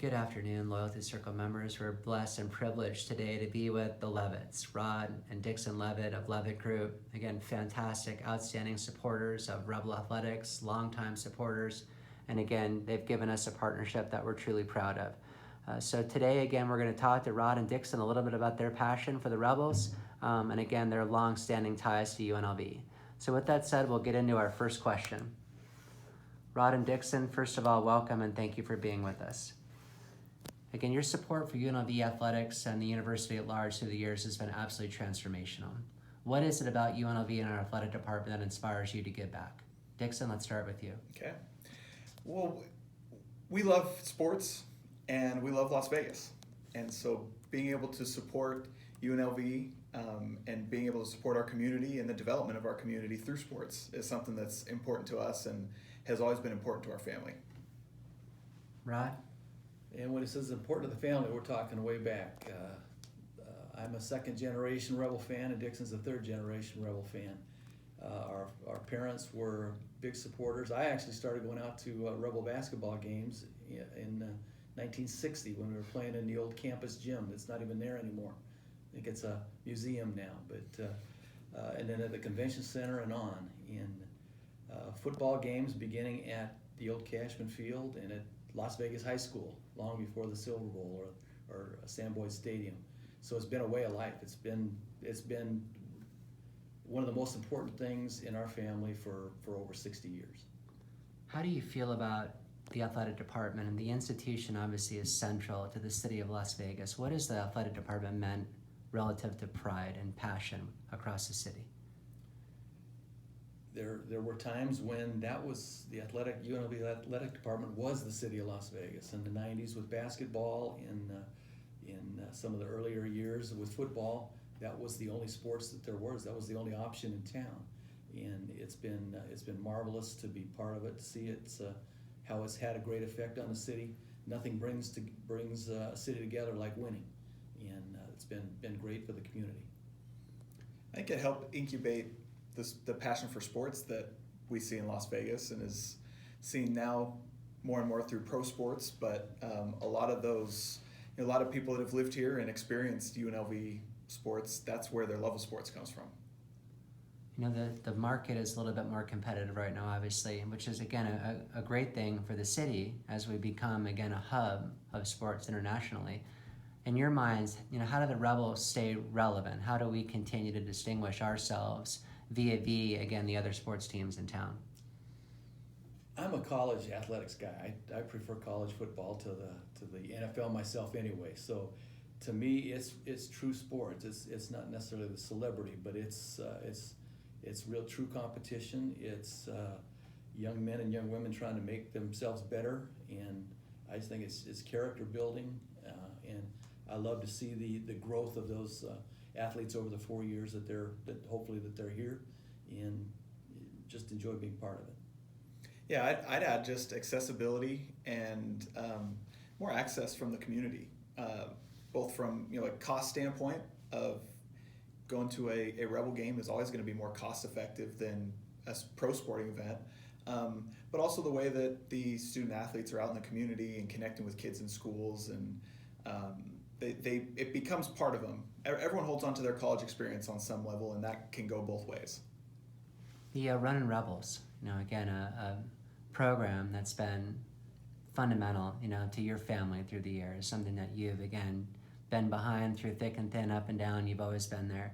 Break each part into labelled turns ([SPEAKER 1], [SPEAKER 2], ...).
[SPEAKER 1] Good afternoon, Loyalty Circle members. We're blessed and privileged today to be with the Levitts, Rod and Dixon Leavitt of Leavitt Group. Again, fantastic, outstanding supporters of Rebel Athletics, longtime supporters, and again, they've given us a partnership that we're truly proud of. So today, again, we're going to talk to Rod and Dixon a little bit about their passion for the Rebels, and again, their long-standing ties to UNLV. So with that said, we'll get into our first question. Rod and Dixon, first of all, welcome and thank you for being with us. Again, your support for UNLV Athletics and the university at large through the years has been absolutely transformational. What is it about UNLV and our athletic department that inspires you to give back? Dixon, let's start with you.
[SPEAKER 2] Okay. Well, we love sports and we love Las Vegas. And so being able to support UNLV and being able to support our community and the development of our community through sports is something that's important to us and has always been important to our family.
[SPEAKER 1] Rod?
[SPEAKER 3] And when it says important to the family, we're talking way back. I'm a second generation Rebel fan and Dixon's a third generation Rebel fan. Our parents were big supporters. I actually started going out to Rebel basketball games in 1960 when we were playing in the old campus gym. It's not even there anymore. I think it's a museum now. But and then at the convention center and on in football games beginning at the old Cashman Field and at Las Vegas High School long before the Silver Bowl or Sam Boyd Stadium. So it's been a way of life. It's been one of the most important things in our family for over 60 years.
[SPEAKER 1] How do you feel about the athletic department? And the institution obviously is central to the city of Las Vegas. What has the athletic department meant relative to pride and passion across the city?
[SPEAKER 3] There were times when that was the UNLV athletic department was the city of Las Vegas. In the 90s with basketball, in some of the earlier years with football, that was the only sports that there was. That was the only option in town, and it's been marvelous to be part of it, to see it, how it's had a great effect on the city. Nothing brings a city together like winning, and it's been great for the community.
[SPEAKER 2] I think it helped incubate the passion for sports that we see in Las Vegas and is seen now more and more through pro sports, but a lot of people that have lived here and experienced UNLV sports, that's where their love of sports comes from.
[SPEAKER 1] You know, the market is a little bit more competitive right now, obviously, which is, again, a great thing for the city as we become, again, a hub of sports internationally. In your minds, you know, how do the Rebels stay relevant? How do we continue to distinguish ourselves vis-a-vis, again, the other sports teams in town?
[SPEAKER 3] I'm a college athletics guy. I prefer college football to the NFL myself anyway. So to me, it's true sports. It's not necessarily the celebrity, but it's real true competition. It's young men and young women trying to make themselves better, and I just think it's character building, and I love to see the growth of those athletes over the 4 years that hopefully they're here, and just enjoy being part of it.
[SPEAKER 2] Yeah, I'd add just accessibility and more access from the community, both from a cost standpoint of going to a Rebel game is always going to be more cost effective than a pro sporting event, but also the way that the student athletes are out in the community and connecting with kids in schools, and it becomes part of them. Everyone holds on to their college experience on some level, and that can go both ways.
[SPEAKER 1] The Runnin Rebels, again, a program that's been fundamental, to your family through the years, something that you've, again, been behind through thick and thin, up and down. You've always been there.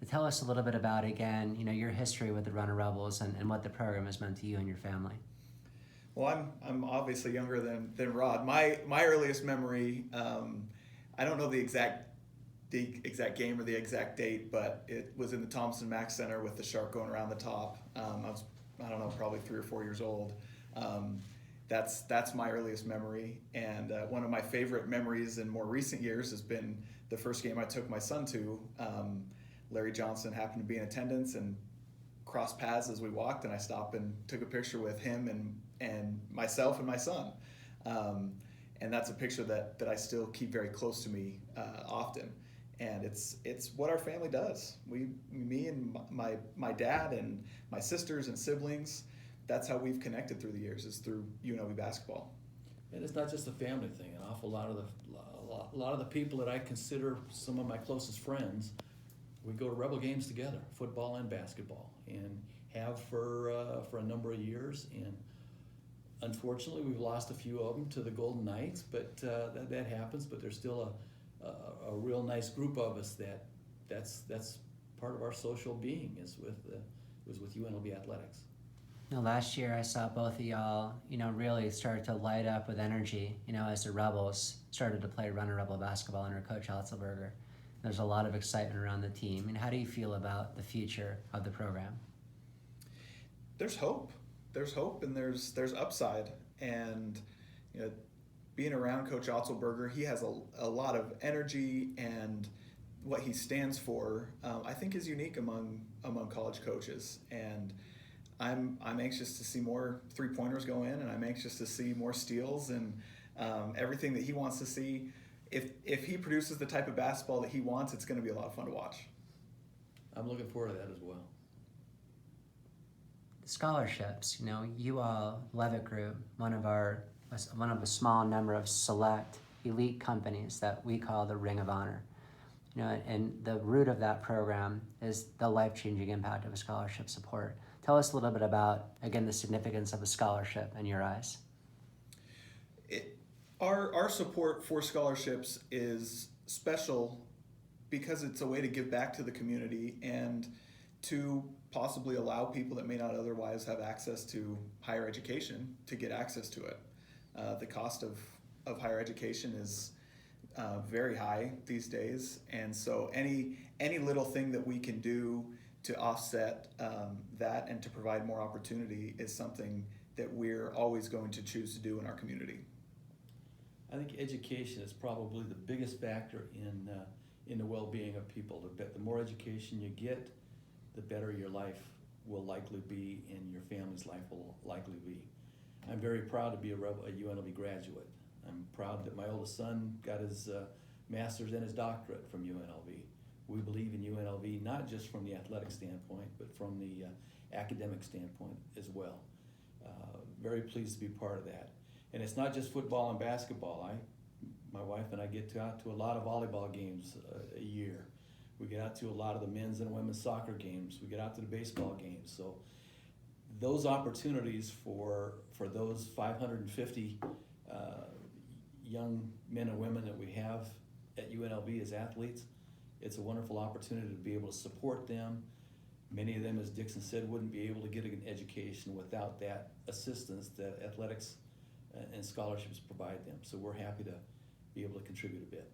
[SPEAKER 1] Tell us a little bit about, again, your history with the Runnin Rebels and what the program has meant to you and your family.
[SPEAKER 2] Well, I'm obviously younger than Rod. My earliest memory, I don't know the exact game or the exact date, but it was in the Thompson Mack Center with the shark going around the top. I don't know, probably 3 or 4 years old. That's my earliest memory, and one of my favorite memories in more recent years has been the first game I took my son to. Larry Johnson happened to be in attendance and crossed paths as we walked, and I stopped and took a picture with him and myself and my son. And that's a picture that I still keep very close to me often. And it's what our family does. Me and my dad and my sisters and siblings, that's how we've connected through the years, is through UNLV basketball.
[SPEAKER 3] And it's not just a family thing. An awful lot of a lot of the people that I consider some of my closest friends, we go to Rebel games together, football and basketball, and have for a number of years. And unfortunately, we've lost a few of them to the Golden Knights, but that happens. But there's still a real nice group of us that's part of our social being is with UNLV Athletics.
[SPEAKER 1] Last year I saw both of y'all, really start to light up with energy, as the Rebels started to play Runnin Rebel basketball under Coach Otzelberger. There's a lot of excitement around the team. And how do you feel about the future of the program?
[SPEAKER 2] There's hope. There's hope, and there's upside. And being around Coach Otzelberger, he has a lot of energy, and what he stands for, I think, is unique among college coaches. And I'm anxious to see more 3-pointers go in, and I'm anxious to see more steals and everything that he wants to see. If he produces the type of basketball that he wants, it's going to be a lot of fun to watch.
[SPEAKER 3] I'm looking forward to that as well.
[SPEAKER 1] Scholarships, you all, Leavitt Group, one of a small number of select elite companies that we call the Ring of Honor. And the root of that program is the life-changing impact of a scholarship support. Tell us a little bit about, again, the significance of a scholarship in your eyes.
[SPEAKER 2] Our support for scholarships is special because it's a way to give back to the community and to possibly allow people that may not otherwise have access to higher education to get access to it. The cost of higher education is very high these days, and so any little thing that we can do to offset that and to provide more opportunity is something that we're always going to choose to do in our community.
[SPEAKER 3] I think education is probably the biggest factor in the well-being of people. The more education you get, the better your life will likely be, and your family's life will likely be. I'm very proud to be a UNLV graduate. I'm proud that my oldest son got his master's and his doctorate from UNLV. We believe in UNLV not just from the athletic standpoint, but from the academic standpoint as well. Very pleased to be part of that. And it's not just football and basketball. My wife and I get out to a lot of volleyball games a year. We get out to a lot of the men's and women's soccer games. We get out to the baseball games. So those opportunities for those 550 young men and women that we have at UNLV as athletes, it's a wonderful opportunity to be able to support them. Many of them, as Dixon said, wouldn't be able to get an education without that assistance that athletics and scholarships provide them. So we're happy to be able to contribute a bit.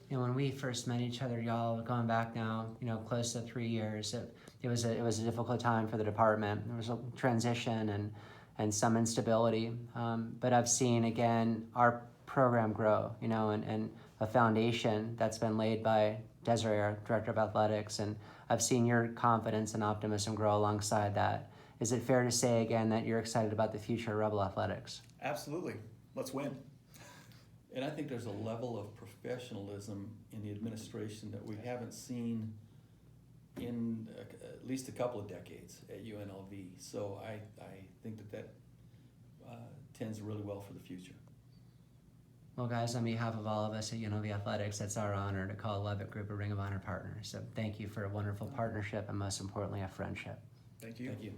[SPEAKER 1] When we first met each other, y'all, going back now, close to 3 years, it was a difficult time for the department. There was a transition and some instability, but I've seen again our program grow, and a foundation that's been laid by Desiree, our director of athletics, and I've seen your confidence and optimism grow alongside that. Is it fair to say again that you're excited about the future of Rebel Athletics?
[SPEAKER 2] Absolutely. Let's win.
[SPEAKER 3] And I think there's a level of professionalism in the administration that we haven't seen in at least a couple of decades at UNLV. So I think that tends really well for the future.
[SPEAKER 1] Well, guys, on behalf of all of us at UNLV Athletics, it's our honor to call Leavitt Group a Ring of Honor partner. So thank you for a wonderful partnership and most importantly, a friendship.
[SPEAKER 2] Thank you.
[SPEAKER 3] Thank you.